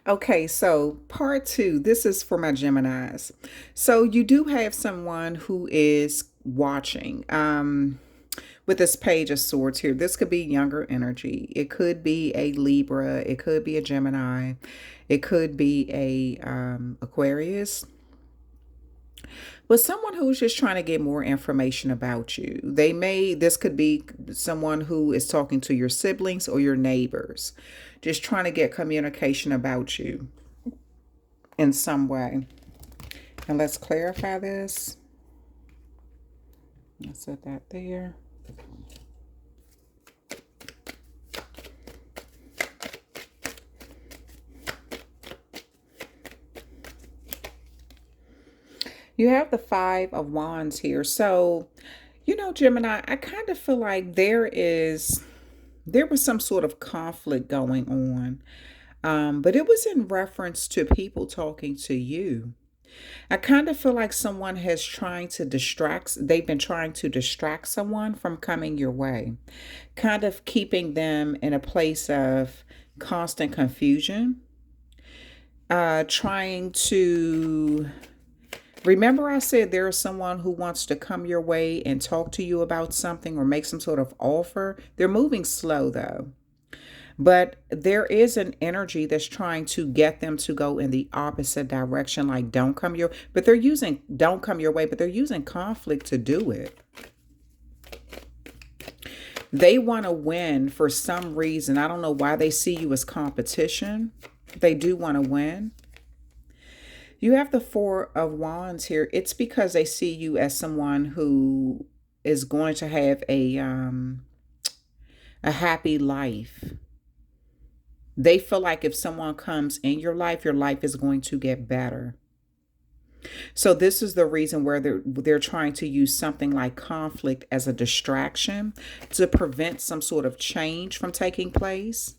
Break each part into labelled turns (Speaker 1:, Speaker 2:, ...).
Speaker 1: Okay, so part two, this is for my Geminis. So you do have someone who is watching. With this page of swords here, this could be younger energy. It could be a Libra. It could be a Gemini. It could be a Aquarius. But someone who's just trying to get more information about you. This could be someone who is talking to your siblings or your neighbors, just trying to get communication about you in some way. And let's clarify this. I said that there. You have the Five of Wands here. So, Gemini, I kind of feel like there was some sort of conflict going on. But it was in reference to people talking to you. I kind of feel like they've been trying to distract someone from coming your way, kind of keeping them in a place of constant confusion, trying to remember I said there is someone who wants to come your way and talk to you about something or make some sort of offer. They're moving slow though. But there is an energy that's trying to get them to go in the opposite direction, like don't come your way, but they're using conflict to do it. They want to win for some reason. I don't know why they see you as competition. They do want to win. You have the Four of Wands here. It's because they see you as someone who is going to have a happy life. They feel like if someone comes in your life is going to get better. So this is the reason where they're trying to use something like conflict as a distraction to prevent some sort of change from taking place.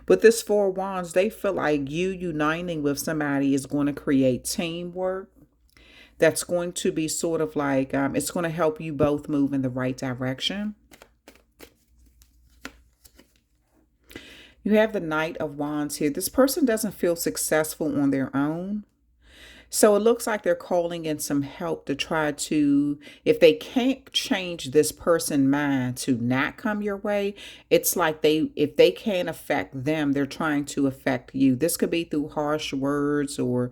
Speaker 1: With this Four of Wands, they feel like you uniting with somebody is going to create teamwork. That's going to be sort of like, it's going to help you both move in the right direction. You have the Knight of Wands here. This person doesn't feel successful on their own. So it looks like they're calling in some help to try to, if they can't change this person's mind to not come your way, it's like if they can't affect them, they're trying to affect you. This could be through harsh words or,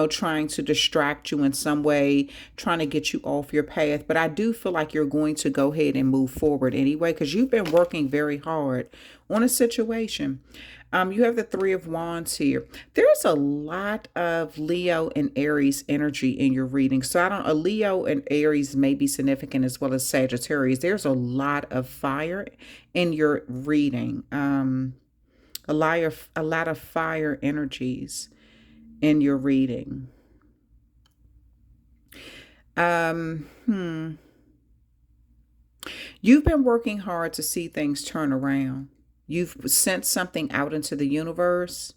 Speaker 1: trying to distract you in some way, trying to get you off your path. But I do feel like you're going to go ahead and move forward anyway, because you've been working very hard on a situation. You have the Three of Wands here. There's a lot of Leo and Aries energy in your reading. So a Leo and Aries may be significant as well as Sagittarius. There's a lot of fire in your reading. A lot of fire energies in your reading. You've been working hard to see things turn around. You've sent something out into the universe.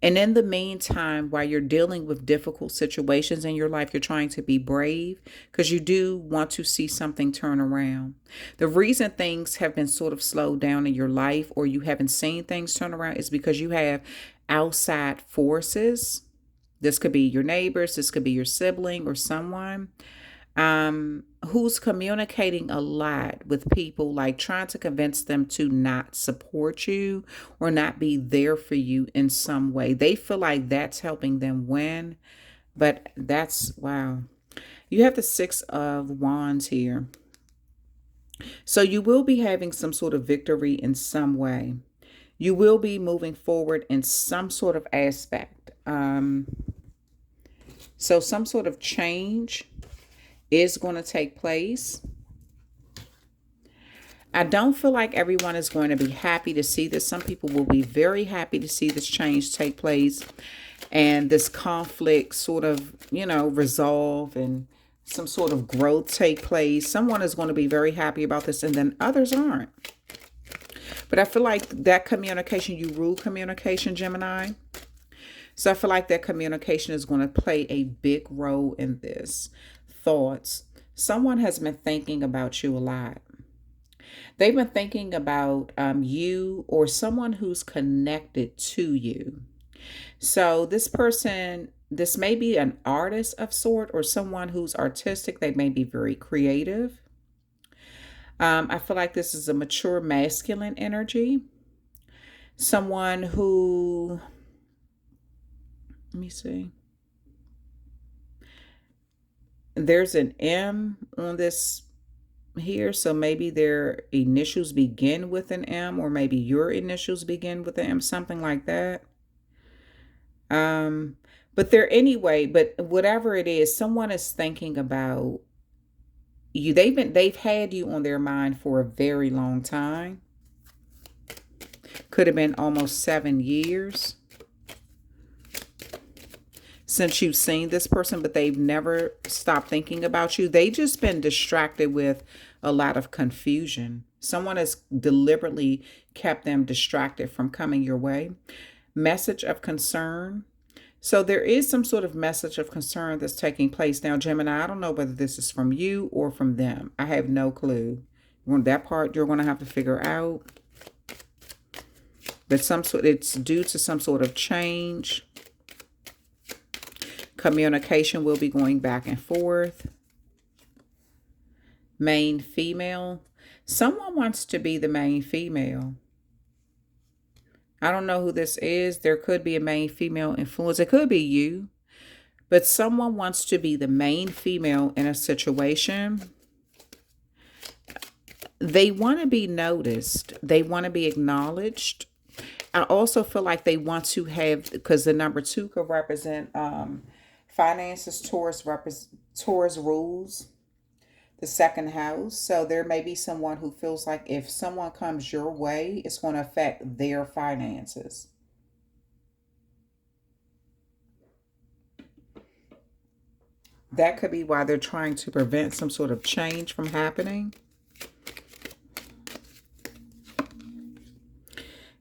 Speaker 1: And in the meantime, while you're dealing with difficult situations in your life, you're trying to be brave because you do want to see something turn around. The reason things have been sort of slowed down in your life or you haven't seen things turn around is because you have outside forces. This could be your neighbors, this could be your sibling or someone who's communicating a lot with people, like trying to convince them to not support you or not be there for you in some way. They feel like that's helping them win, but wow. You have the Six of Wands here. So you will be having some sort of victory in some way. You will be moving forward in some sort of aspect. So some sort of change is going to take place. I don't feel like everyone is going to be happy to see this. Some people will be very happy to see this change take place and this conflict sort of, resolve and some sort of growth take place. Someone is going to be very happy about this and then others aren't. But I feel like that communication, you rule communication, Gemini. So I feel like that communication is going to play a big role in this. Thoughts. Someone has been thinking about you a lot. They've been thinking about you or someone who's connected to you. So this person, this may be an artist of sort or someone who's artistic. They may be very creative. I feel like this is a mature masculine energy. Someone who, let me see. There's an M on this here. So maybe their initials begin with an M, or maybe your initials begin with an M, something like that. Um, but they're anyway, but whatever it is, someone is thinking about you. They've had you on their mind for a very long time. Could have been almost 7 years since you've seen this person, but they've never stopped thinking about you. They just been distracted with a lot of confusion. Someone has deliberately kept them distracted from coming your way. Message of concern. So there is some sort of message of concern that's taking place. Now, Gemini, I don't know whether this is from you or from them. I have no clue. That part you're going to have to figure out. But it's due to some sort of change. Communication will be going back and forth. Main female. Someone wants to be the main female. I don't know who this is. There could be a main female influence. It could be you. But someone wants to be the main female in a situation. They want to be noticed. They want to be acknowledged. I also feel like they want to have, because the number 2 could represent finances, Taurus rules the second house. So there may be someone who feels like if someone comes your way, it's going to affect their finances. That could be why they're trying to prevent some sort of change from happening.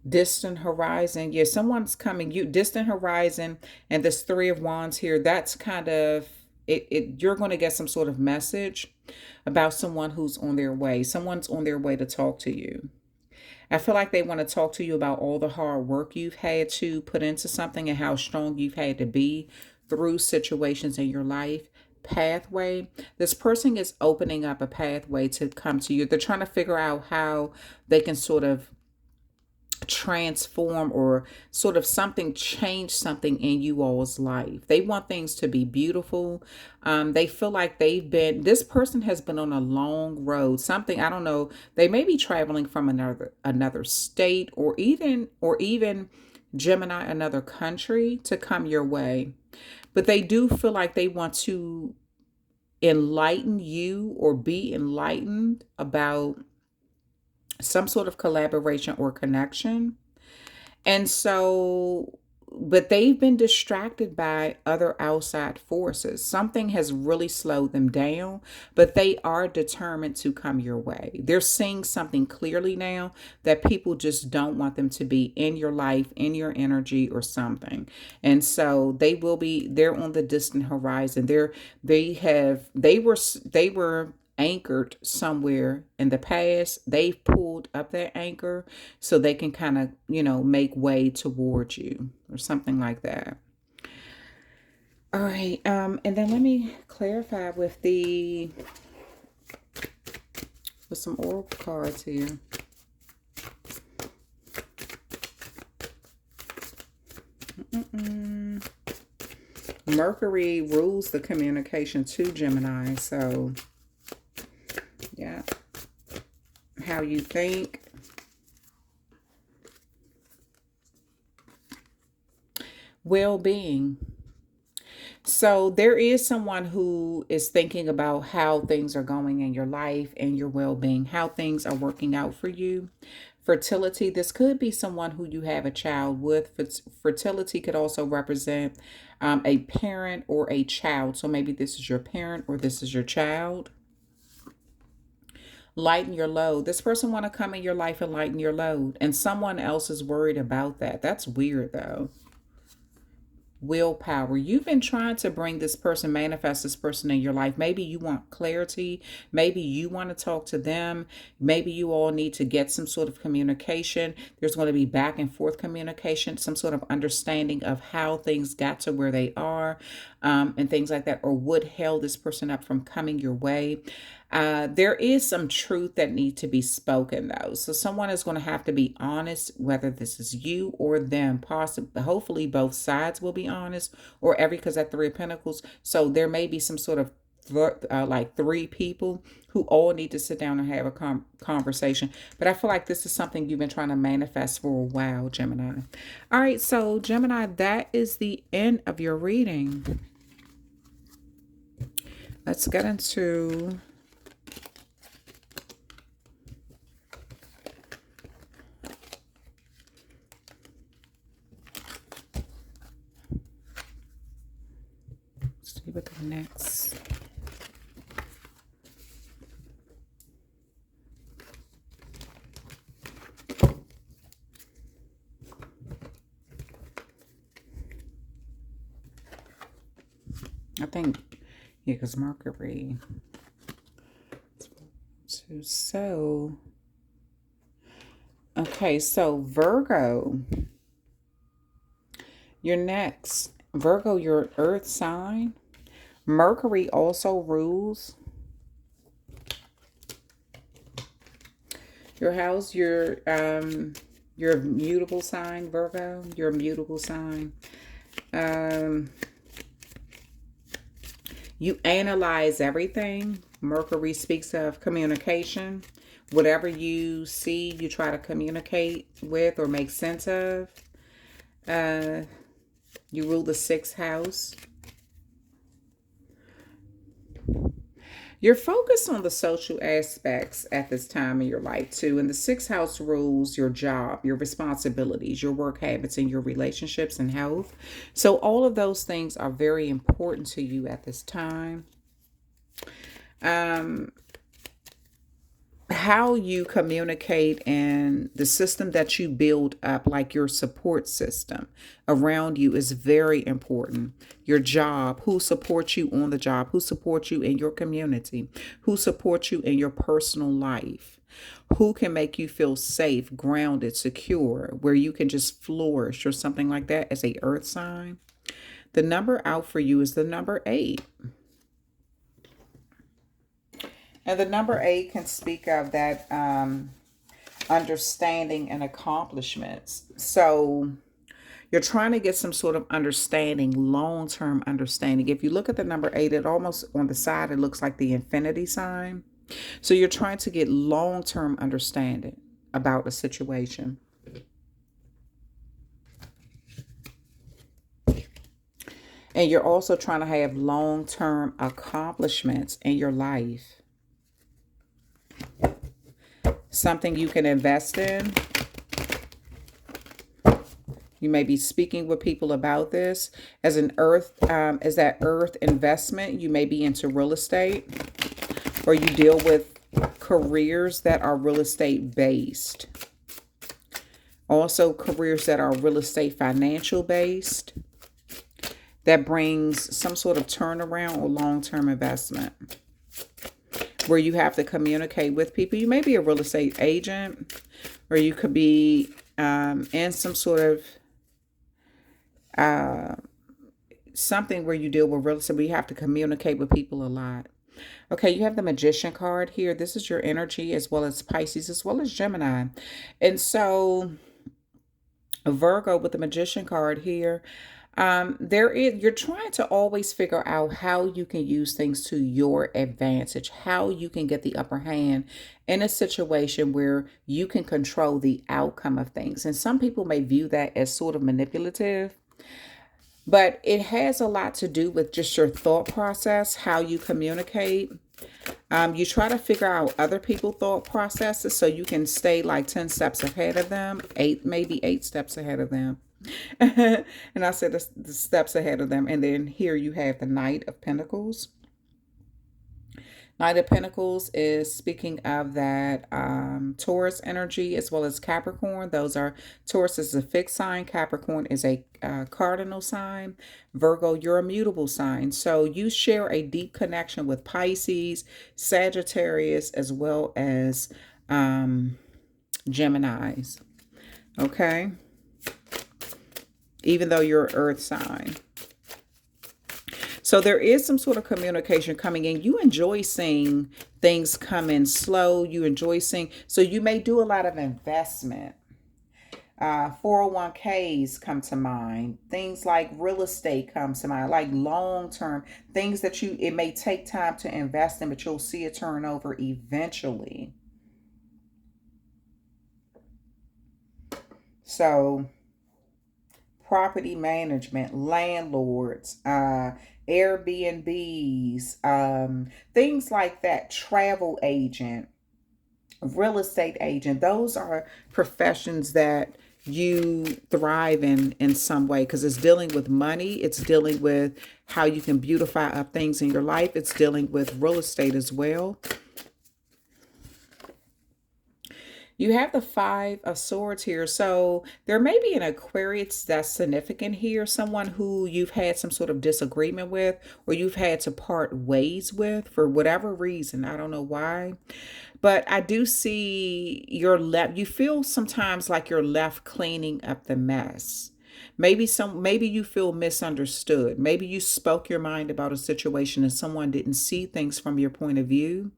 Speaker 1: Distant horizon. Yeah, someone's coming. Distant horizon, and this 3 of Wands here, that's kind of it. You're going to get some sort of message about someone who's on their way. Someone's on their way to talk to you. I feel like they want to talk to you about all the hard work you've had to put into something and how strong you've had to be through situations in your life. Pathway. This person is opening up a pathway to come to you. They're trying to figure out how they can sort of transform or sort of change something in you all's life. They want things to be beautiful. They feel like this person has been on a long road. Something, I don't know, they may be traveling from another state or even Gemini, another country to come your way. But they do feel like they want to enlighten you or be enlightened about some sort of collaboration or connection. And so, but they've been distracted by other outside forces. Something has really slowed them down, but they are determined to come your way. They're seeing something clearly now that people just don't want them to be in your life, in your energy or something. And so they're on the distant horizon. They were anchored somewhere in the past. They've pulled up that anchor so they can kind of, make way towards you or something like that. All right. And then let me clarify with some oracle cards here. Mercury rules the communication to Gemini. So yeah, how you think. Well-being. So there is someone who is thinking about how things are going in your life and your well-being, how things are working out for you. Fertility. This could be someone who you have a child with. Fertility could also represent a parent or a child. So maybe this is your parent or this is your child. Lighten your load. This person want to come in your life and lighten your load. And someone else is worried about that. That's weird though. willpower. You've been trying to bring this person, manifest this person in your life. Maybe you want clarity. Maybe you want to talk to them. Maybe you all need to get some sort of communication. There's going to be back and forth communication, some sort of understanding of how things got to where they are, and things like that, or what held this person up from coming your way. There is some truth that needs to be spoken, though. So someone is going to have to be honest, whether this is you or them. Possibly, hopefully, both sides will be honest, or every, because at Three of Pentacles, so there may be some sort of like three people who all need to sit down and have a conversation. But I feel like this is something you've been trying to manifest for a while, Gemini. All right, so Gemini, that is the end of your reading. Let's get into see what the next. I think, yeah, because Mercury. So, okay, so Virgo, you're next. Virgo, your earth sign. Mercury also rules your house, your mutable sign, Virgo, your mutable sign. You analyze everything. Mercury speaks of communication. Whatever you see, you try to communicate with or make sense of. You rule the sixth house. You're focused on the social aspects at this time in your life too. And the sixth house rules your job, your responsibilities, your work habits, and your relationships and health. So all of those things are very important to you at this time. How you communicate and the system that you build up, like your support system around you, is very important. Your job, who supports you on the job, who supports you in your community, who supports you in your personal life, who can make you feel safe, grounded, secure, where you can just flourish or something like that as a earth sign. The number out for you is the number 8. And the number 8 can speak of that understanding and accomplishments. So you're trying to get some sort of understanding, long-term understanding. If you look at the number 8, it almost on the side, it looks like the infinity sign. So you're trying to get long-term understanding about a situation. And you're also trying to have long-term accomplishments in your life. Something you can invest in. You may be speaking with people about this as an earth, as that earth investment. You may be into real estate, or you deal with careers that are real estate based. Also careers that are real estate financial based, that brings some sort of turnaround or long-term investment, where you have to communicate with people. You may be a real estate agent, or you could be in some sort of something where you deal with real estate, but you have to communicate with people a lot. Okay, you have the Magician card here. This is your energy, as well as Pisces, as well as Gemini. And so Virgo with the Magician card here, you're trying to always figure out how you can use things to your advantage, how you can get the upper hand in a situation where you can control the outcome of things. And some people may view that as sort of manipulative, but it has a lot to do with just your thought process, how you communicate. You try to figure out other people's thought processes so you can stay like 10 steps ahead of them, maybe 8 steps ahead of them. And I said the steps ahead of them. And then here you have the Knight of Pentacles. Knight of Pentacles is speaking of that Taurus energy as well as Capricorn. Those are, Taurus is a fixed sign. Capricorn is a cardinal sign. Virgo, you're a mutable sign. So you share a deep connection with Pisces, Sagittarius, as well as Geminis. Okay. Even though you're an earth sign. So there is some sort of communication coming in. You enjoy seeing things come in slow. You enjoy seeing, so you may do a lot of investment. 401ks come to mind. Things like real estate comes to mind, like long-term things that it may take time to invest in, but you'll see a turnover eventually. So property management, landlords, Airbnbs, things like that, travel agent, real estate agent. Those are professions that you thrive in some way, because it's dealing with money. It's dealing with how you can beautify up things in your life. It's dealing with real estate as well. You have the Five of Swords here. So there may be an Aquarius that's significant here. Someone who you've had some sort of disagreement with, or you've had to part ways with for whatever reason. I don't know why. But I do see you're left. You feel sometimes like you're left cleaning up the mess. Maybe you feel misunderstood. Maybe you spoke your mind about a situation and someone didn't see things from your point of view.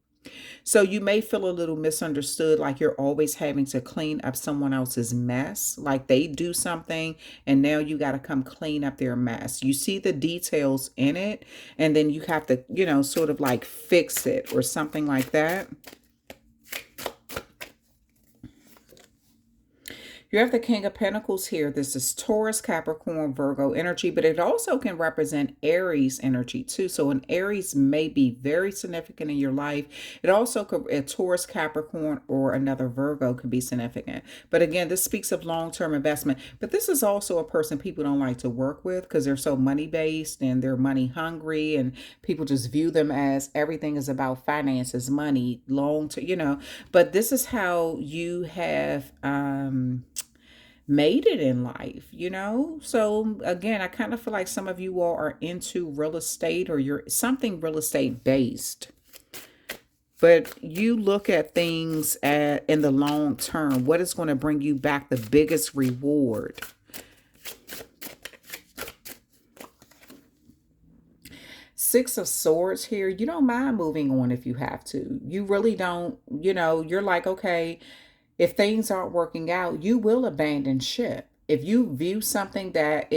Speaker 1: So you may feel a little misunderstood, like you're always having to clean up someone else's mess, like they do something and now you got to come clean up their mess. You see the details in it and then you have to, sort of like fix it or something like that. You have the King of Pentacles here. This is Taurus, Capricorn, Virgo energy, but it also can represent Aries energy too. So an Aries may be very significant in your life. It also could, a Taurus, Capricorn, or another Virgo could be significant. But again, this speaks of long-term investment. But this is also a person people don't like to work with because they're so money-based and they're money hungry, and people just view them as everything is about finances, money, long-term, But this is how you have made it in life, So again, I kind of feel like some of you all are into real estate, or you're something real estate based. But you look at things in the long term. What is going to bring you back the biggest reward? Six of Swords here. You don't mind moving on if you have to. You really don't, you're like, okay, if things aren't working out, you will abandon ship. If you view something that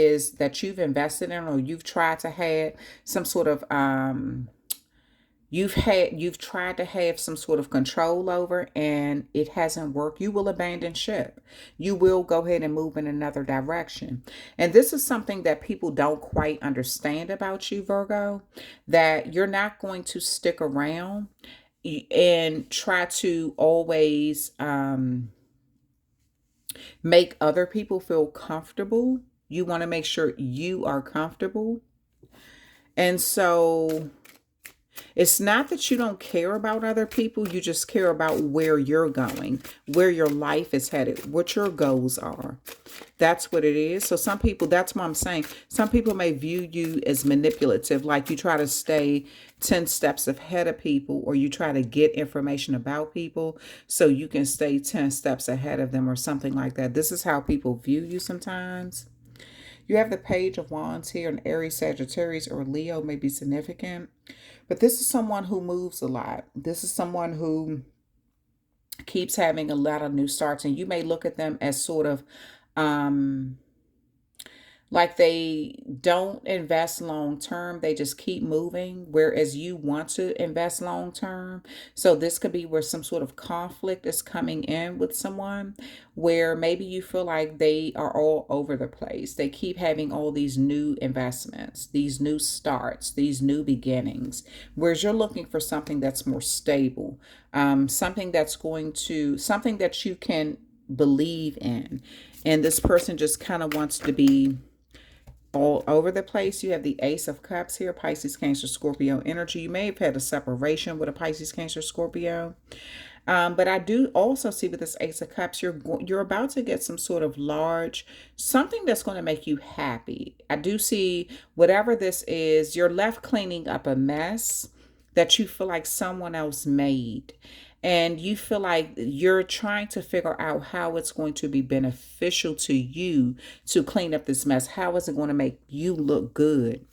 Speaker 1: you've invested in, or you've tried to have some sort of you've tried to have some sort of control over and it hasn't worked, you will abandon ship. You will go ahead and move in another direction. And this is something that people don't quite understand about you, Virgo, that you're not going to stick around and try to always make other people feel comfortable. You want to make sure you are comfortable. And so it's not that you don't care about other people. You just care about where you're going, where your life is headed, what your goals are. That's what it is. So some people, that's what I'm saying. Some people may view you as manipulative, like you try to stay 10 steps ahead of people, or you try to get information about people so you can stay 10 steps ahead of them or something like that. This is how people view you sometimes. You have the Page of Wands here, and Aries, Sagittarius, or Leo may be significant. But this is someone who moves a lot. This is someone who keeps having a lot of new starts. And you may look at them as sort of like they don't invest long term. They just keep moving, whereas you want to invest long term. So this could be where some sort of conflict is coming in with someone, where maybe you feel like they are all over the place. They keep having all these new investments, these new starts, these new beginnings, whereas you're looking for something that's more stable, something that you can believe in. And this person just kind of wants to be all over the place. You have the Ace of Cups here, Pisces, Cancer, Scorpio energy. You may have had a separation with a Pisces, Cancer, Scorpio. But I do also see with this Ace of Cups, you're about to get some sort of large, something that's going to make you happy. I do see whatever this is, you're left cleaning up a mess that you feel like someone else made. And you feel like you're trying to figure out how it's going to be beneficial to you to clean up this mess. How is it going to make you look good?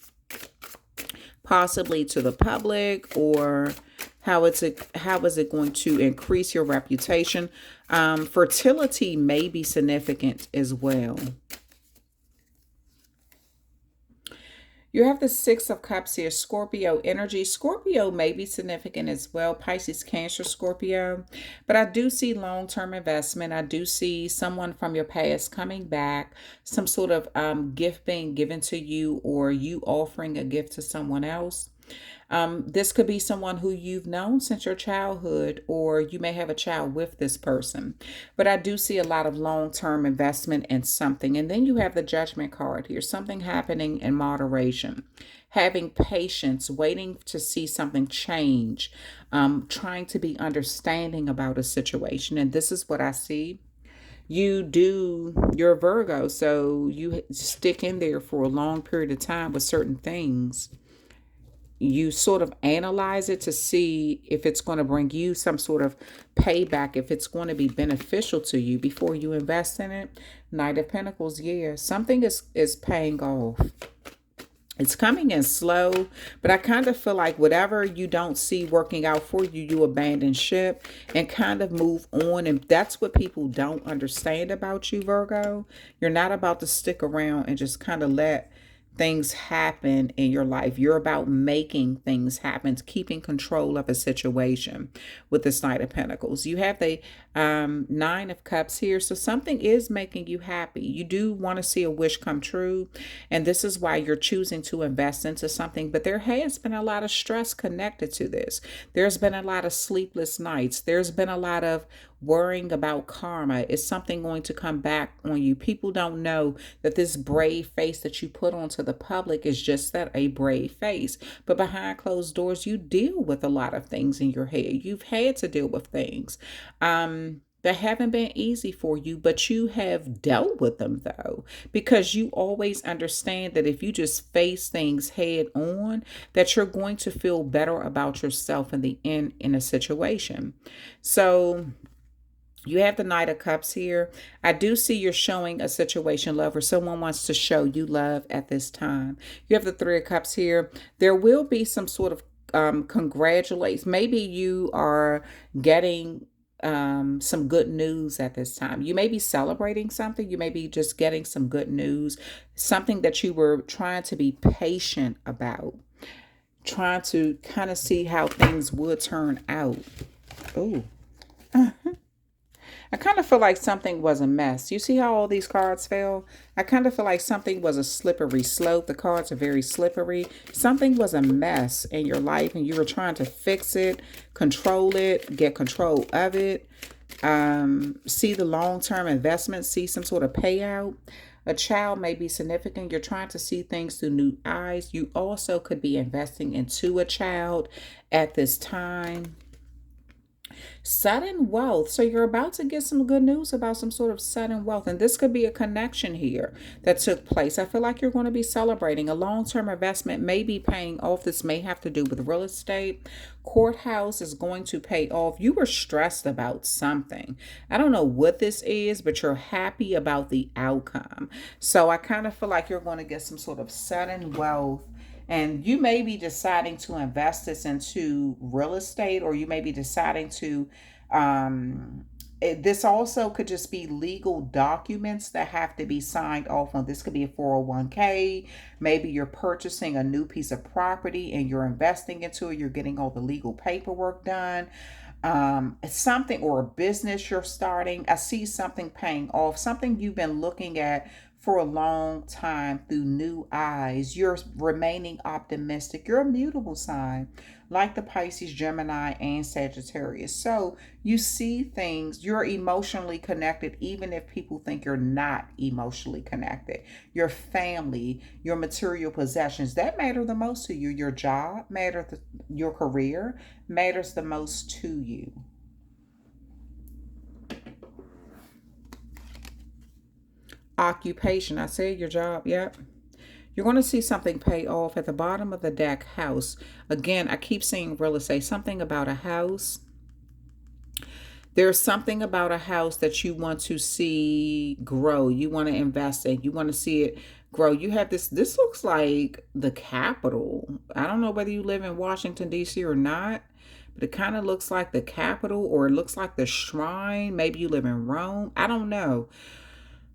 Speaker 1: Possibly to the public, or how is it going to increase your reputation? Fertility may be significant as well. You have the Six of Cups here, Scorpio energy. Scorpio may be significant as well, Pisces, Cancer, Scorpio. But I do see long-term investment. I do see someone from your past coming back, some sort of gift being given to you, or you offering a gift to someone else. This could be someone who you've known since your childhood, or you may have a child with this person. But I do see a lot of long-term investment in something. And then you have the Judgment card here, something happening in moderation, having patience, waiting to see something change, trying to be understanding about a situation. And this is what I see. You're a Virgo, so you stick in there for a long period of time with certain things. You sort of analyze it to see if it's going to bring you some sort of payback, if it's going to be beneficial to you before you invest in it. Knight of Pentacles, yeah, something is paying off. It's coming in slow, but I kind of feel like whatever you don't see working out for you, you abandon ship and kind of move on. And that's what people don't understand about you, Virgo. You're not about to stick around and just kind of let things happen in your life. You're about making things happen, keeping control of a situation with this Knight of Pentacles. You have the Nine of Cups here. So something is making you happy. You do want to see a wish come true. And this is why you're choosing to invest into something. But there has been a lot of stress connected to this. There's been a lot of sleepless nights. There's been a lot of worrying about karma. Is something going to come back on you? People don't know that this brave face that you put onto the public is just that, a brave face. But behind closed doors, you deal with a lot of things in your head. You've had to deal with things that haven't been easy for you, but you have dealt with them though, because you always understand that if you just face things head on, that you're going to feel better about yourself in the end in a situation. So you have the Knight of Cups here. I do see you're showing a situation love, or someone wants to show you love at this time. You have the Three of Cups here. There will be some sort of congratulations. Maybe you are getting some good news at this time. You may be celebrating something. You may be just getting some good news, something that you were trying to be patient about, trying to kind of see how things would turn out. Oh. I kind of feel like something was a mess. You see how all these cards fell? I kind of feel like something was a slippery slope. The cards are very slippery. Something was a mess in your life and you were trying to fix it, control it, get control of it. See the long-term investment, see some sort of payout. A child may be significant. You're trying to see things through new eyes. You also could be investing into a child at this time. Sudden wealth. So you're about to get some good news about some sort of sudden wealth. And this could be a connection here that took place. I feel like you're going to be celebrating. A long-term investment may be paying off. This may have to do with real estate. Courthouse is going to pay off. You were stressed about something. I don't know what this is, but you're happy about the outcome. So I kind of feel like you're going to get some sort of sudden wealth. And you may be deciding to invest this into real estate, or you may be deciding to, this also could just be legal documents that have to be signed off on. This could be a 401k. Maybe you're purchasing a new piece of property and you're investing into it. You're getting all the legal paperwork done. Something, or a business you're starting. I see something paying off, something you've been looking at for a long time through new eyes. You're remaining optimistic. You're a mutable sign. like the Pisces, Gemini, and Sagittarius. So you see things, you're emotionally connected, even if people think you're not emotionally connected. Your family, your material possessions, that matter the most to you. Your job matters, your career matters the most to you. Occupation, I said your job, yep. You're going to see something pay off at the bottom of the deck. House. Again, I keep saying real estate, something about a house. There's something about a house that you want to see grow. You want to invest in. You want to see it grow. You have this looks like the capital. I don't know whether you live in Washington, D.C. or not, but it kind of looks like the capital, or it looks like the shrine. Maybe you live in Rome. I don't know.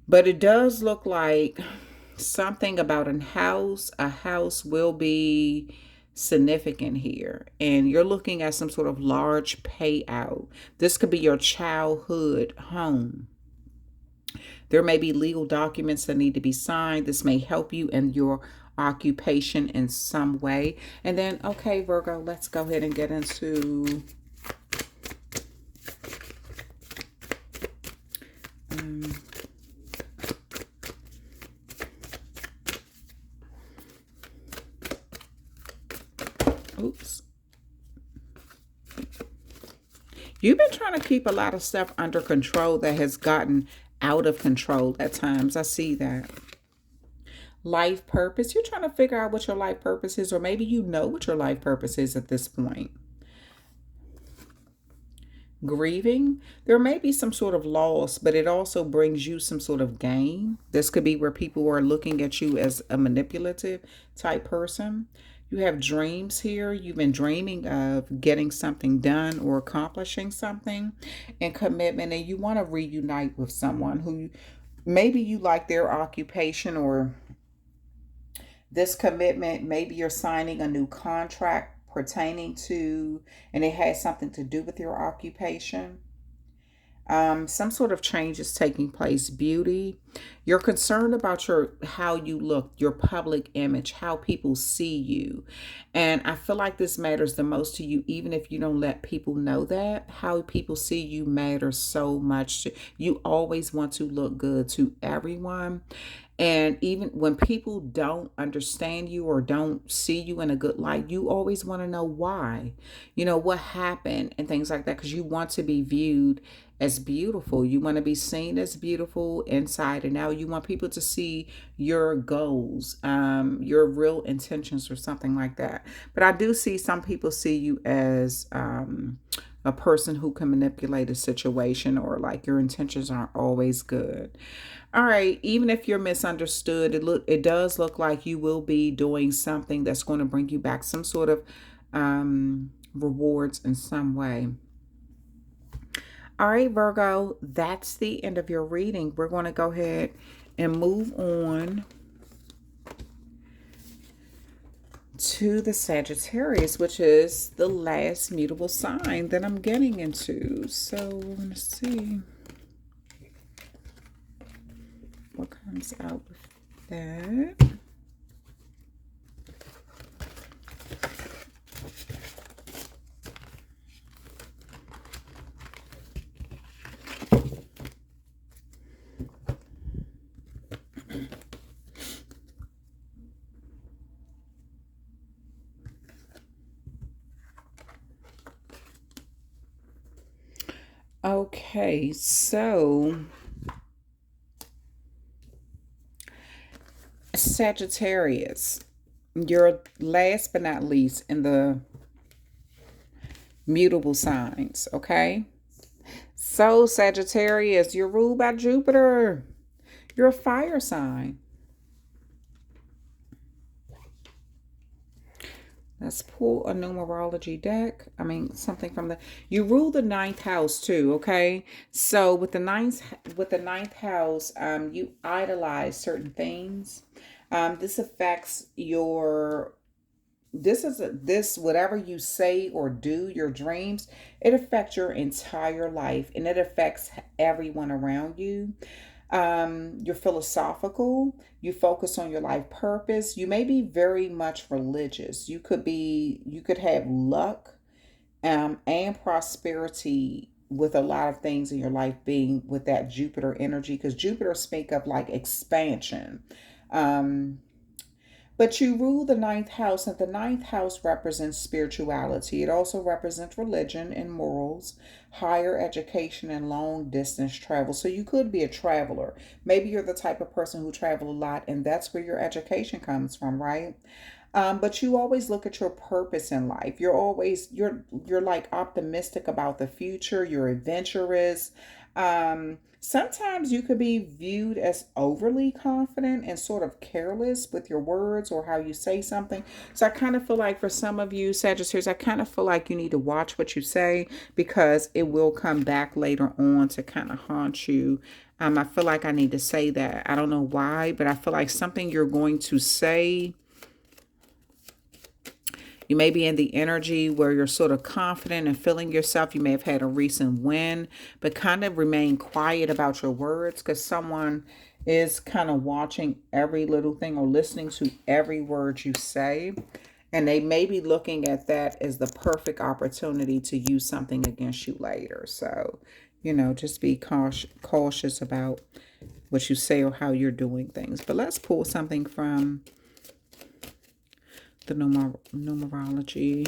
Speaker 1: But it does look like something about a house will be significant here, and you're looking at some sort of large payout. This could be your childhood home. There may be legal documents that need to be signed. This may help you in your occupation in some way. And then, okay, Virgo, let's go ahead and get into oops. You've been trying to keep a lot of stuff under control that has gotten out of control at times. I see that. Life purpose. You're trying to figure out what your life purpose is, or maybe you know what your life purpose is at this point. Grieving. There may be some sort of loss, but it also brings you some sort of gain. This could be where people are looking at you as a manipulative type person. You have dreams here. You've been dreaming of getting something done or accomplishing something, and commitment, and you want to reunite with someone who maybe you like their occupation, or this commitment, maybe you're signing a new contract pertaining to, and it has something to do with your occupation. Some sort of change is taking place. Beauty. You're concerned about your how you look, your public image, how people see you. And I feel like this matters the most to you, even if you don't let people know that. How people see you matters so much. You always want to look good to everyone. And even when people don't understand you or don't see you in a good light, you always want to know why, what happened and things like that, because you want to be viewed as beautiful. You want to be seen as beautiful inside and out. You want people to see your goals, your real intentions, or something like that. But I do see some people see you as a person who can manipulate a situation, or like your intentions aren't always good. All right, even if you're misunderstood, it does look like you will be doing something that's going to bring you back some sort of rewards in some way. All right, Virgo, that's the end of your reading. We're going to go ahead and move on to the Sagittarius, which is the last mutable sign that I'm getting into. So we're going to see what comes out with that. Okay, so Sagittarius, you're last but not least in the mutable signs, okay? So Sagittarius, you're ruled by Jupiter. You're a fire sign. Let's pull a numerology deck. I mean, something from the, you rule the ninth house too, okay? So with the ninth house, you idolize certain things. This affects your, this whatever you say or do, your dreams, it affects your entire life, and it affects everyone around you. You're philosophical. You focus on your life purpose. You may be very much religious. You could have luck and prosperity with a lot of things in your life being with that Jupiter energy, because Jupiter speak of like expansion. Um, but you rule the ninth house, and the ninth house represents spirituality. It also represents religion and morals, higher education, and long distance travel. So you could be a traveler. Maybe you're the type of person who travel a lot, and that's where your education comes from, right? But you always look at your purpose in life. You're like optimistic about the future. You're adventurous. Sometimes you could be viewed as overly confident and sort of careless with your words or how you say something. So I kind of feel like for some of you Sagittarius, I kind of feel like you need to watch what you say, because it will come back later on to kind of haunt you. I feel like I need to say that. I don't know why, but I feel like something you're going to say, you may be in the energy where you're sort of confident and feeling yourself. You may have had a recent win, but kind of remain quiet about your words, because someone is kind of watching every little thing or listening to every word you say. And they may be looking at that as the perfect opportunity to use something against you later. So, just be cautious about what you say or how you're doing things. But let's pull something from the numerology.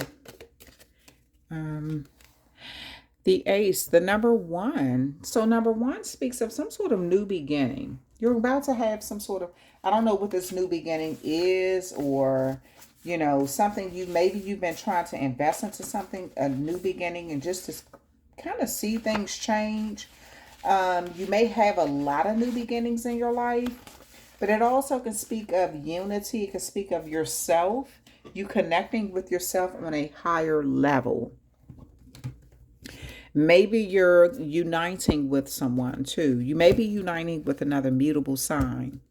Speaker 1: The ace, the number one. So number one speaks of some sort of new beginning. You're about to have some sort of, I don't know what this new beginning is, or something maybe you've been trying to invest into something, a new beginning, and just to kind of see things change. You may have a lot of new beginnings in your life, but it also can speak of unity. It can speak of yourself, you connecting with yourself on a higher level. Maybe you're uniting with someone too. You may be uniting with another mutable sign.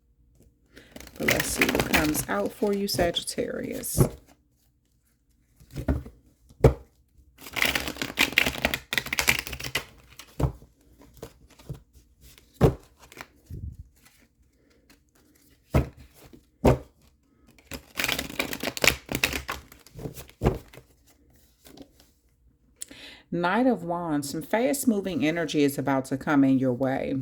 Speaker 1: But let's see what comes out for you, Sagittarius. Knight of Wands, some fast moving energy is about to come in your way.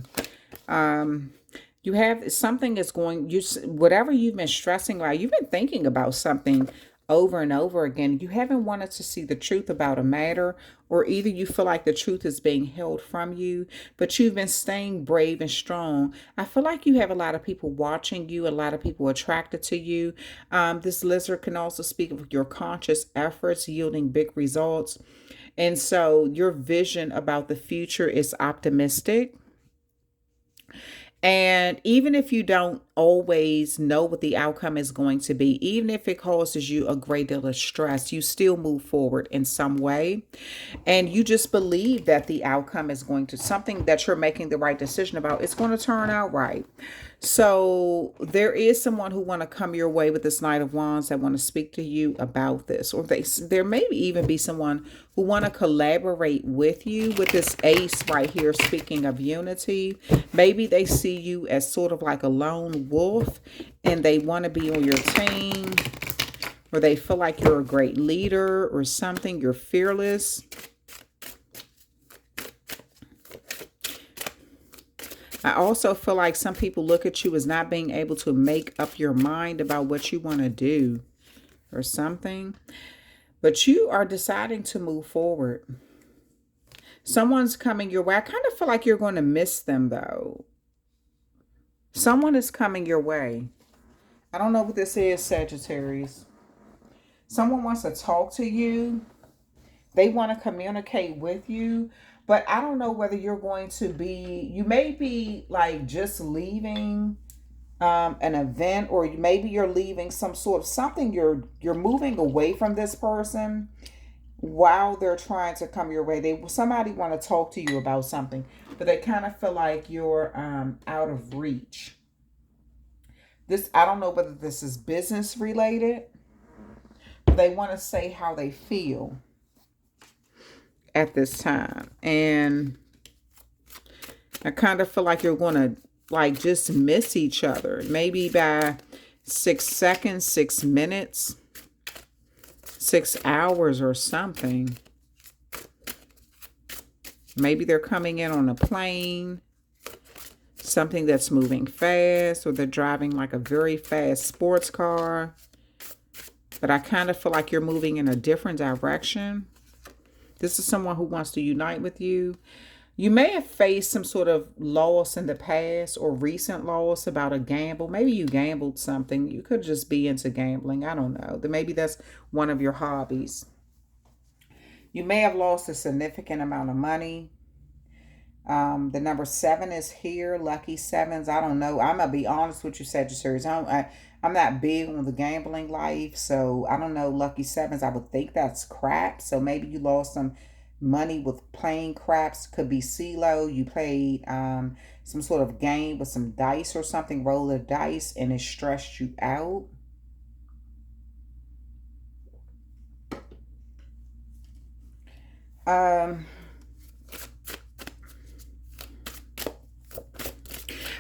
Speaker 1: You have something is going, whatever you've been stressing about, you've been thinking about something over and over again. You haven't wanted to see the truth about a matter, or either you feel like the truth is being held from you, but you've been staying brave and strong. I feel like you have a lot of people watching you, a lot of people attracted to you. This lizard can also speak of your conscious efforts yielding big results. And so your vision about the future is optimistic. And even if you don't always know what the outcome is going to be, even if it causes you a great deal of stress, you still move forward in some way. And you just believe that the outcome is going to, something that you're making the right decision about, it's going to turn out right. So there is someone who want to come your way with this Knight of Wands that want to speak to you about this. Or there may even be someone who want to collaborate with you with this ace right here, speaking of unity. Maybe they see you as sort of like a lone wolf and they want to be on your team, or they feel like you're a great leader or something. You're fearless. I also feel like some people look at you as not being able to make up your mind about what you want to do or something. But you are deciding to move forward. Someone's coming your way. I kind of feel like you're going to miss them, though. Someone is coming your way. I don't know what this is, Sagittarius. Someone wants to talk to you. They want to communicate with you. But I don't know whether you're going to be, you may be like just leaving an event, or maybe you're leaving some sort of something. You're moving away from this person while they're trying to come your way. Somebody want to talk to you about something, but they kind of feel like you're out of reach. I don't know whether this is business related. They want to say how they feel at this time. And I kind of feel like you're going to like just miss each other. Maybe by 6 seconds, 6 minutes, 6 hours or something. Maybe they're coming in on a plane, something that's moving fast, or they're driving like a very fast sports car. But I kind of feel like you're moving in a different direction. This is someone who wants to unite with you. You may have faced some sort of loss in the past or recent loss about a gamble. Maybe you gambled something. You could just be into gambling. I don't know. Maybe that's one of your hobbies. You may have lost a significant amount of money. The number 7 is here. Lucky sevens. I don't know. I'm going to be honest with you, Sagittarius. I'm not big on the gambling life. So I don't know. Lucky sevens. I would think that's crap. So maybe you lost some money with playing craps. Could be CeeLo. You played some sort of game with some dice or something. Roll of dice. And it stressed you out.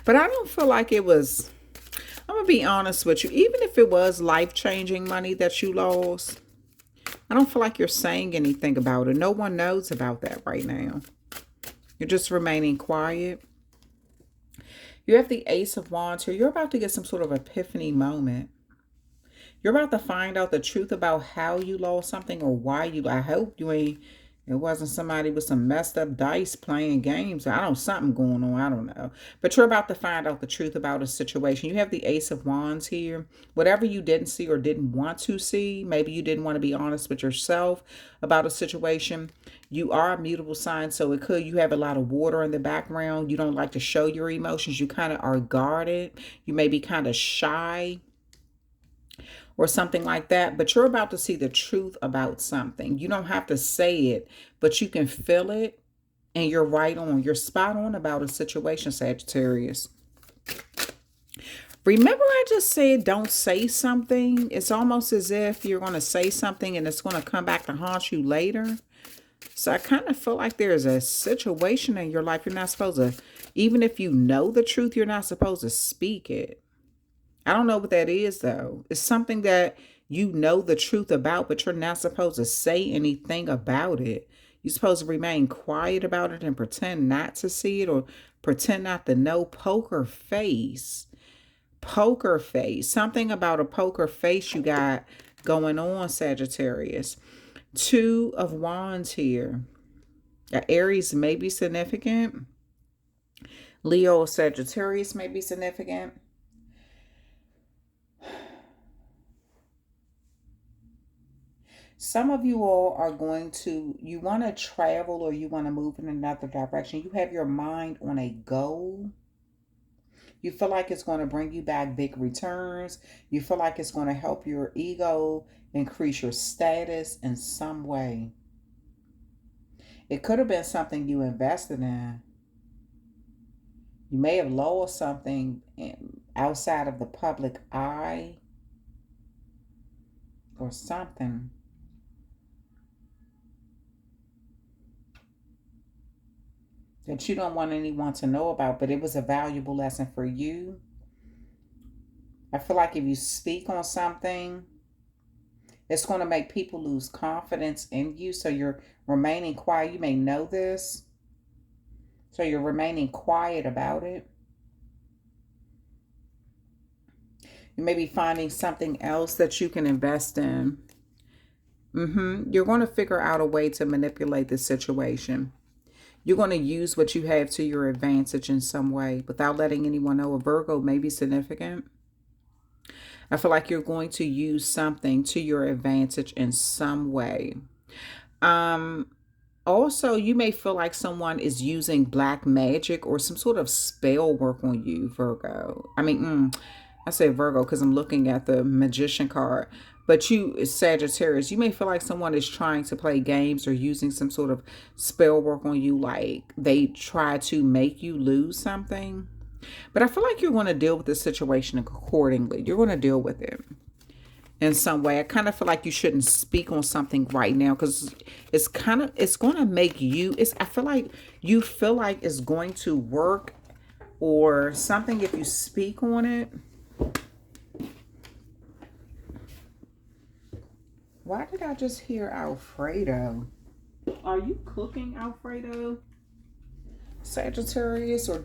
Speaker 1: But I don't feel like it was, I'm going to be honest with you, even if it was life-changing money that you lost, I don't feel like you're saying anything about it. No one knows about that right now. You're just remaining quiet. You have the Ace of Wands here. You're about to get some sort of epiphany moment. You're about to find out the truth about how you lost something or why you, I hope you ain't, it wasn't somebody with some messed up dice playing games. I don't, something going on. I don't know. But you're about to find out the truth about a situation. You have the Ace of Wands here. Whatever you didn't see or didn't want to see, maybe you didn't want to be honest with yourself about a situation. You are a mutable sign, so it could, you have a lot of water in the background. You don't like to show your emotions. You kind of are guarded. You may be kind of shy or something like that, but you're about to see the truth about something. You don't have to say it, but you can feel it, and you're right on. You're spot on about a situation, Sagittarius. Remember I just said don't say something? It's almost as if you're going to say something and it's going to come back to haunt you later. So I kind of feel like there's a situation in your life you're not supposed to, even if you know the truth, you're not supposed to speak it. I don't know what that is, though. It's something that you know the truth about, but you're not supposed to say anything about it. You're supposed to remain quiet about it and pretend not to see it or pretend not to know. Poker face. Poker face. Something about a poker face you got going on, Sagittarius. 2 of Wands here. Aries may be significant. Leo or Sagittarius may be significant. Some of you all are going to, you want to travel or you want to move in another direction. You have your mind on a goal. You feel like it's going to bring you back big returns. You feel like it's going to help your ego increase your status in some way. It could have been something you invested in. You may have lost something outside of the public eye or something. That you don't want anyone to know about, but it was a valuable lesson for you. I feel like if you speak on something, it's going to make people lose confidence in you. So you're remaining quiet. You may know this. So you're remaining quiet about it. You may be finding something else that you can invest in. You're going to figure out a way to manipulate the situation. You're going to use what you have to your advantage in some way without letting anyone know. A Virgo may be significant. I feel like you're going to use something to your advantage in some way. Also, you may feel like someone is using black magic or some sort of spell work on you, Virgo. I say Virgo because I'm looking at the Magician card. But you, Sagittarius, you may feel like someone is trying to play games or using some sort of spell work on you, like they try to make you lose something. But I feel like you're going to deal with the situation accordingly. You're going to deal with it in some way. I kind of feel like you shouldn't speak on something right now because it's going to make you, I feel like you feel like it's going to work or something if you speak on it. Why did I just hear Alfredo? Are you cooking Alfredo, Sagittarius, or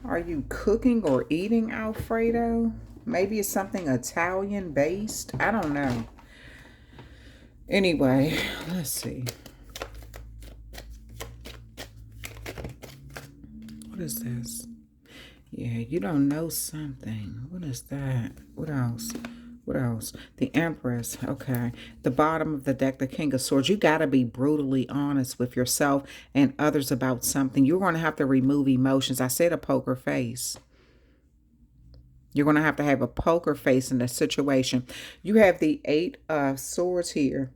Speaker 1: are you cooking or eating Alfredo? Maybe it's something Italian based. I don't know. Anyway, let's see. What is this? Yeah, you don't know something. What is that? What else? What else? The Empress. Okay. The bottom of the deck, the King of Swords. You got to be brutally honest with yourself and others about something. You're going to have to remove emotions. I said a poker face. You're going to have a poker face in the situation. You have the Eight of Swords here.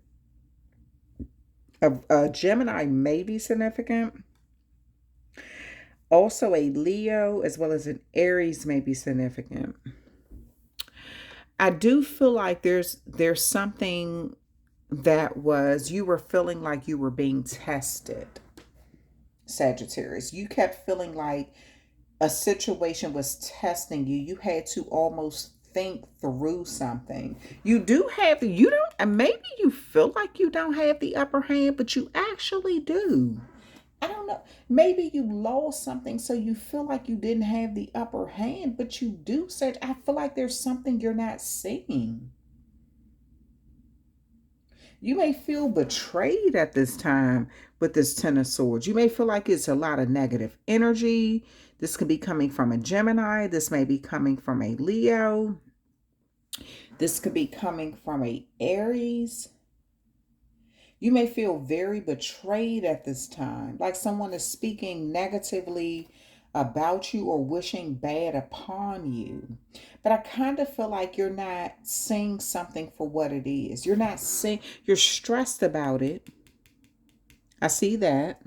Speaker 1: A Gemini may be significant. Also, a Leo as well as an Aries may be significant. I do feel like there's something that you were feeling like you were being tested, Sagittarius. You kept feeling like a situation was testing you. You had to almost think through something. You don't, and maybe you feel like you don't have the upper hand, but you actually do. I don't know. Maybe you lost something, so you feel like you didn't have the upper hand, but you do. I feel like there's something you're not seeing. You may feel betrayed at this time with this Ten of Swords. You may feel like it's a lot of negative energy. This could be coming from a Gemini. This may be coming from a Leo. This could be coming from a Aries. You may feel very betrayed at this time, like someone is speaking negatively about you or wishing bad upon you. But I kind of feel like you're not seeing something for what it is. You're stressed about it. I see that.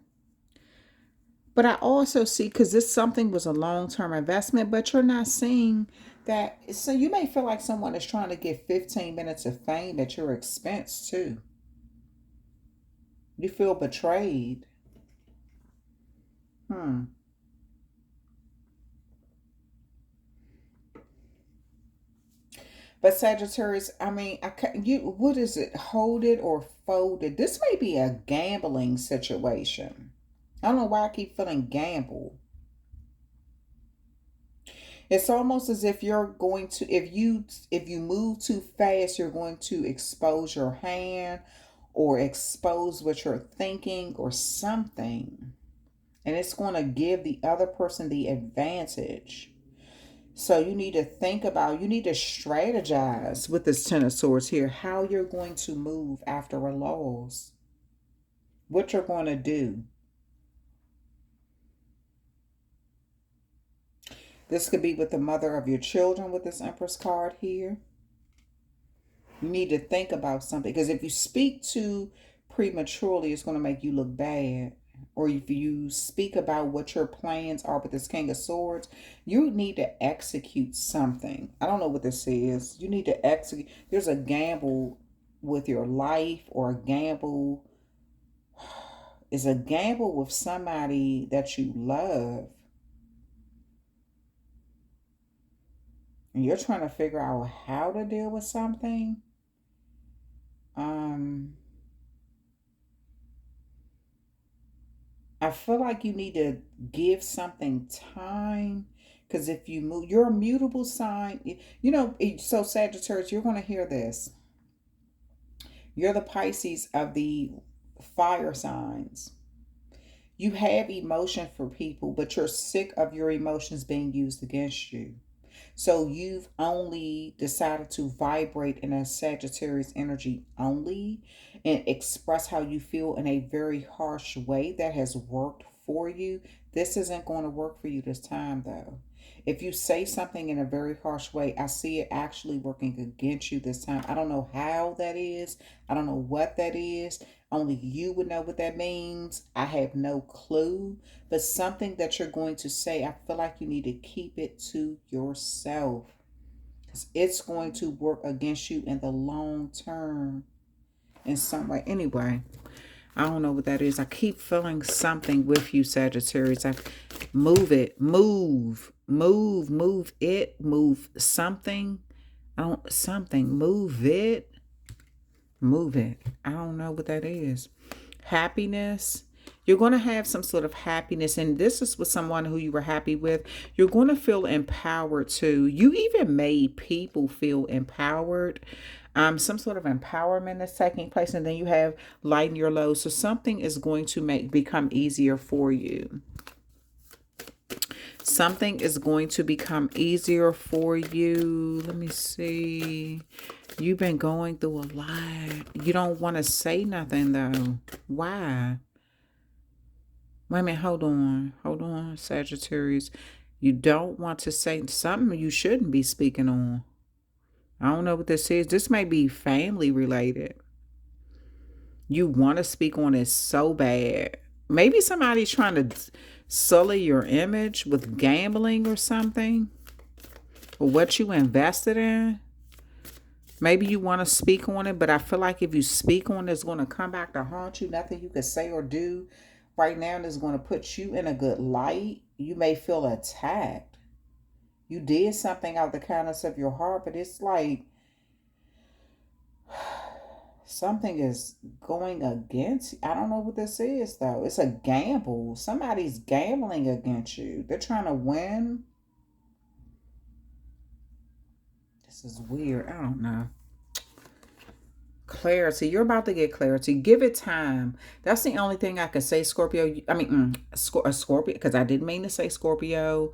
Speaker 1: But I also see, because this something was a long-term investment, but you're not seeing that. So you may feel like someone is trying to get 15 minutes of fame at your expense too. You feel betrayed. But Sagittarius, I mean, what is it? Hold it or fold it. This may be a gambling situation. I don't know why I keep feeling gamble. It's almost as if you're going to, if you move too fast, you're going to expose your hand or expose what you're thinking or something. And it's going to give the other person the advantage. So you need to you need to strategize with this Ten of Swords here, how you're going to move after a loss. What you're going to do. This could be with the mother of your children with this Empress card here. You need to think about something, because if you speak too prematurely, it's going to make you look bad. Or if you speak about what your plans are with this King of Swords, you need to execute something. I don't know what this is. You need to execute. There's a gamble with your life, or a gamble is a gamble with somebody that you love. And you're trying to figure out how to deal with something. I feel like you need to give something time, because if you move, you're a mutable sign. So Sagittarius, you're going to hear this. You're the Pisces of the fire signs. You have emotion for people, but you're sick of your emotions being used against you. So you've only decided to vibrate in a Sagittarius energy only, and express how you feel in a very harsh way that has worked for you. This isn't going to work for you this time, though. If you say something in a very harsh way, I see it actually working against you this time. I don't know how that is. I don't know what that is. Only you would know what that means. I have no clue. But something that you're going to say, I feel like you need to keep it to yourself, because it's going to work against you in the long term in some way. Anyway, I don't know what that is. I keep feeling something with you, Sagittarius. Move it. Move. Move. Move it. Move something. I don't something. Move it. Move it. I don't know what that is. Happiness. You're going to have some sort of happiness, and this is with someone who you were happy with. You're going to feel empowered too. You even made people feel empowered. Some sort of empowerment is taking place, and then you have lighten your load. So something is going to become easier for you. Something is going to become easier for you. Let me see. You've been going through a lot. You don't want to say nothing though. Why? Wait a minute, hold on. Hold on, Sagittarius. You don't want to say something you shouldn't be speaking on. I don't know what this is. This may be family related. You want to speak on it so bad. Maybe somebody's trying to sully your image with gambling or something. Or what you invested in. Maybe you want to speak on it, but I feel like if you speak on it, it's going to come back to haunt you. Nothing you can say or do right now is going to put you in a good light. You may feel attacked. You did something out of the kindness of your heart, but it's like something is going against you. I don't know what this is, though. It's a gamble. Somebody's gambling against you. They're trying to win. This is weird. I don't know. Clarity. You're about to get clarity. Give it time. That's the only thing I could say, Scorpio. I mean, Scorpio, because I didn't mean to say Scorpio.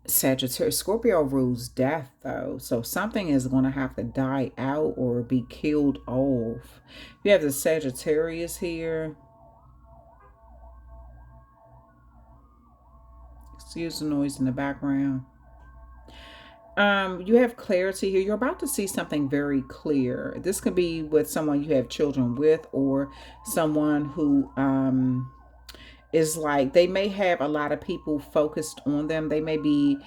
Speaker 1: Sagittarius. Scorpio rules death, though. So something is going to have to die out or be killed off. You have the Sagittarius here. Excuse the noise in the background. You have clarity here. You're about to see something very clear. This could be with someone you have children with, or someone who is like, they may have a lot of people focused on them. They may be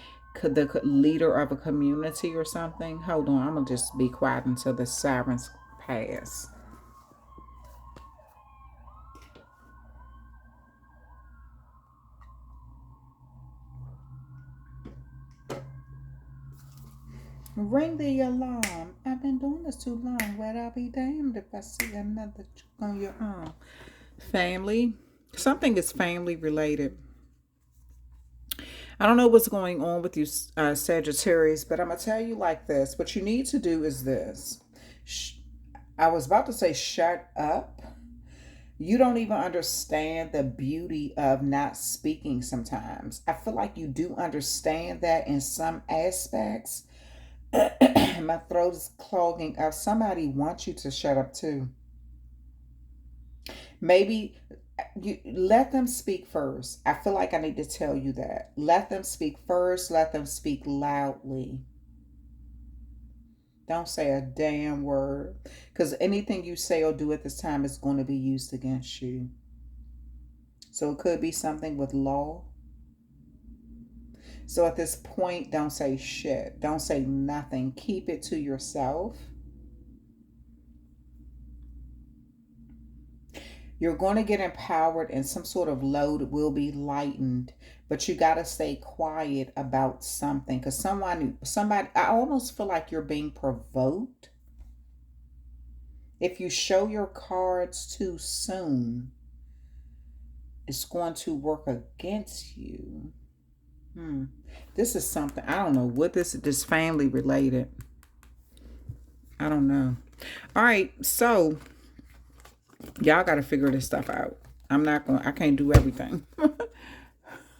Speaker 1: the leader of a community or something. Hold on, I'm gonna just be quiet until the sirens pass. Ring the alarm. I've been doing this too long. But I'll be damned if I see another chick on your arm. Family. Something is family related. I don't know what's going on with you, Sagittarius, but I'm going to tell you like this. What you need to do is this. I was about to say shut up. You don't even understand the beauty of not speaking sometimes. I feel like you do understand that in some aspects. My throat is clogging up. Somebody wants you to shut up too. Maybe you let them speak first. I feel like I need to tell you that. Let them speak first. Let them speak loudly. Don't say a damn word, because anything you say or do at this time is going to be used against you. So it could be something with law. So at this point, don't say shit. Don't say nothing. Keep it to yourself. You're going to get empowered and some sort of load will be lightened. But you got to stay quiet about something. Because somebody, I almost feel like you're being provoked. If you show your cards too soon, it's going to work against you. This is something, I don't know what this family related. I don't know. All right, so y'all got to figure this stuff out. I can't do everything.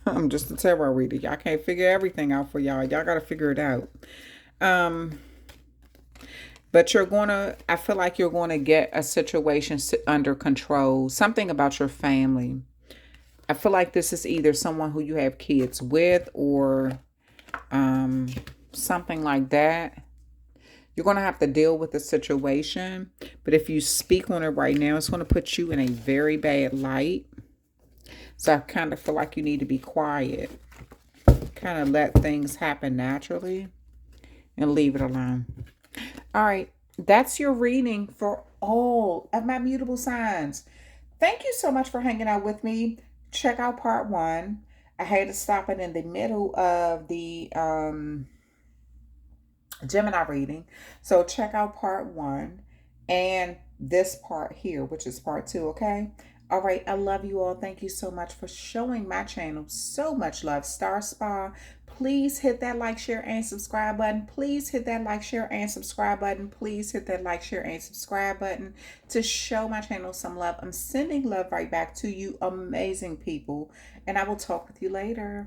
Speaker 1: I'm just a tarot reader. Y'all can't figure everything out for y'all. Y'all got to figure it out. But I feel like you're going to get a situation under control. Something about your family. I feel like this is either someone who you have kids with or something like that. You're going to have to deal with the situation. But if you speak on it right now, it's going to put you in a very bad light. So I kind of feel like you need to be quiet. Kind of let things happen naturally and leave it alone. All right. That's your reading for all of my mutable signs. Thank you so much for hanging out with me. Check out part 1. I had to stop it in the middle of the Gemini reading. So check out part 1 and this part here, which is part 2, okay? All right, I love you all. Thank you so much for showing my channel so much love. Star Spa, please hit that like, share, and subscribe button. Please hit that like, share, and subscribe button. Please hit that like, share, and subscribe button to show my channel some love. I'm sending love right back to you, amazing people, and I will talk with you later.